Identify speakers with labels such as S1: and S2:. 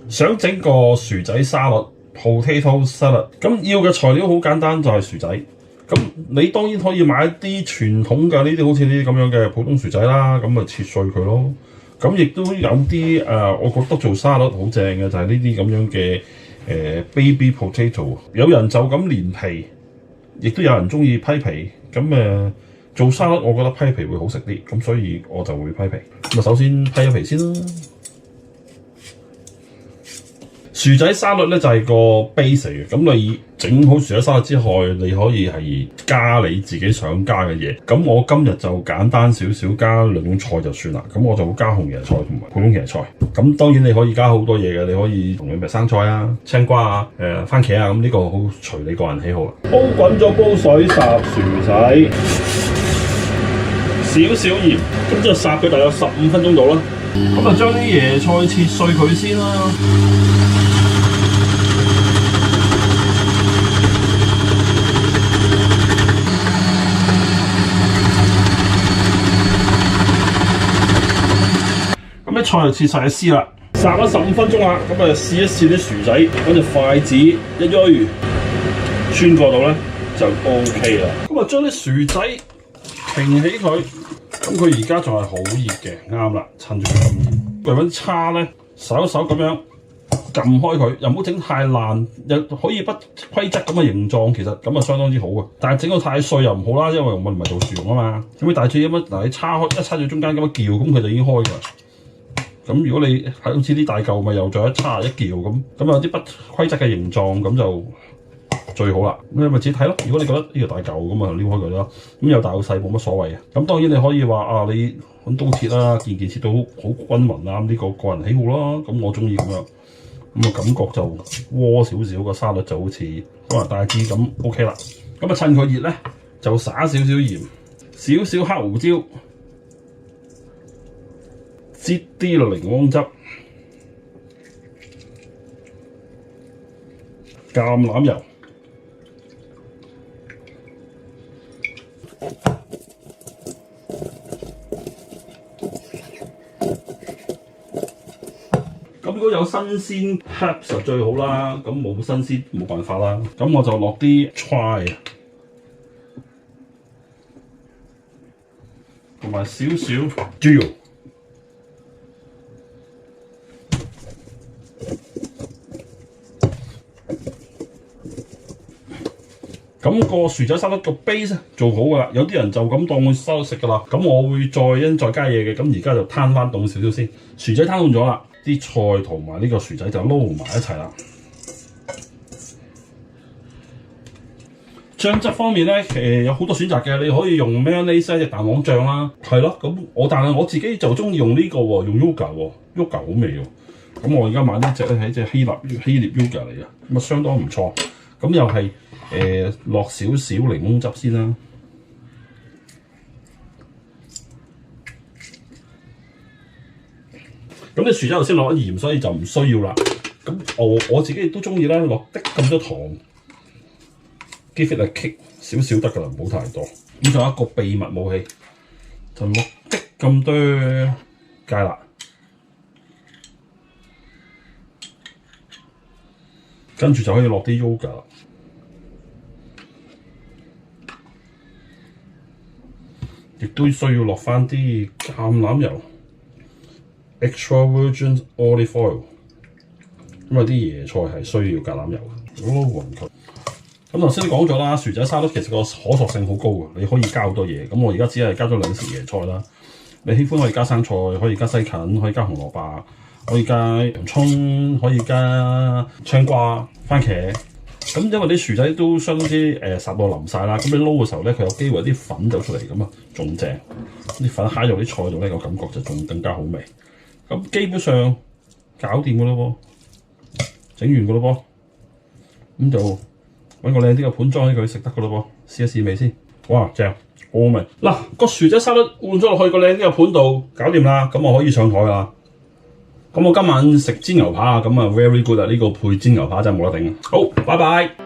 S1: 想整個薯仔沙律 （potato salad）， 咁要嘅材料好簡單，就係薯仔。咁你當然可以買一啲傳統嘅呢啲，好似呢啲咁樣嘅普通薯仔啦，咁咪切碎佢咯。咁亦都有啲我覺得做沙律好正嘅就係呢啲咁樣嘅baby potato。有人就咁連皮，亦都有人中意批皮。咁做沙律，我覺得批皮會好食啲，咁所以我就會批皮。咁首先批咗皮先啦。薯仔沙律咧就係個 base 嚟嘅，咁你整好薯仔沙律之後，你可以係加你自己想加嘅嘢。咁我今日就簡單少少，加2種菜就算啦。咁我就會加紅椰菜同埋普通椰菜。咁當然你可以加好多嘢嘅，你可以同樣生菜啊、青瓜啊、番茄啊，咁呢個好隨你個人喜好啦。煲滾咗煲水，烚薯仔，少少鹽，咁就烚佢大約15分鐘到啦。咁啊將啲椰菜切碎佢先啦。咁啲菜就切晒絲啦，烚咗15分鐘啦，咁啊試一試啲薯仔，揾隻筷子一喐穿過到咧就 OK 啦。咁啊將啲薯仔平起佢，咁佢而家仲係好熱嘅，啱啦，趁住佢咁熱，揾叉咧手咁樣撳開佢，又唔好整太爛，又可以不規則咁嘅形狀，其實咁啊相當之好嘅。但係整到太碎又唔好啦，因為我唔係做薯蓉啊嘛。咁你大致咁樣嗱，你叉開一叉住中間咁樣撬，咁佢就已經開㗎。咁如果你係好似啲大嚿咪又再一叉一撬咁有啲不規則嘅形狀，咁就最好啦。咁你咪自己睇咯。如果你覺得呢個大嚿咁啊，撩開佢咯。咁有大有細冇乜所謂嘅。咁當然你可以話啊，你揾刀切啦，件切到好均勻啦。呢個個人喜好啦。咁我中意咁樣，咁感覺就窩少少，個沙律就好似可能大致咁 OK 啦。咁啊趁佢熱咧，就灑少少鹽，少少黑胡椒。擠啲檸檬汁、橄欖油、咁如果有新鮮 herbs 就最好啦，咁冇新鮮冇辦法啦。咁我就落啲 thyme 同埋少少 dill。咁個薯仔沙律個 base 做好㗎啦，有啲人就咁當佢沙律食㗎啦。咁我會再加嘢嘅，咁而家就攤翻凍少少先。薯仔攤凍咗啦，啲菜同埋呢個薯仔就撈埋一齊啦。醬汁方面咧，有好多選擇嘅，你可以用 mayonnaise 隻蛋黃醬啦，係咯。咁但係我自己就中意用呢個喎，用 yoga 喎 ，yoga 好味喎。咁我而家買呢隻咧係隻希臘 yoga 嚟嘅，咁啊相當唔錯。咁又係落少少檸檬汁先啦。咁你薯仔頭先落咗鹽，所以就唔需要啦。咁我自己亦都中意咧，落啲咁多糖 ，give it a kick 少少得㗎啦，唔好太多。咁仲有一個秘密武器，就落啲咁多芥辣。跟住就可以落啲 yoga 啦，亦都需要落翻啲橄欖油 （extra virgin olive oil），因為啲椰菜係需要橄欖油嘅。撈勻佢。咁頭先講咗啦，薯仔沙律其實個可塑性好高嘅，你可以加好多嘢。咁我而家只係加咗2匙椰菜啦。你喜歡可以加生菜，可以加西芹，可以加紅蘿蔔。可以加洋葱，可以加青瓜、番茄。咁因為啲薯仔都相當之烚到腍晒啦，咁你撈嘅時候咧，佢有機會有啲粉走出嚟，咁啊仲正。啲粉揩入啲菜度咧，個感覺就仲更加好味。咁基本上搞掂㗎咯喎，整完㗎咯噃。咁就揾個靚啲嘅盤裝起佢食得㗎咯噃，試一試味先。哇，正，好味！嗱，個薯仔沙律換咗落去個靚啲嘅盤度，搞掂啦，咁我可以上台啦。咁我今晚食煎牛扒啊，咁啊 very good 啊！呢個配煎牛扒真係冇得頂。好，拜拜。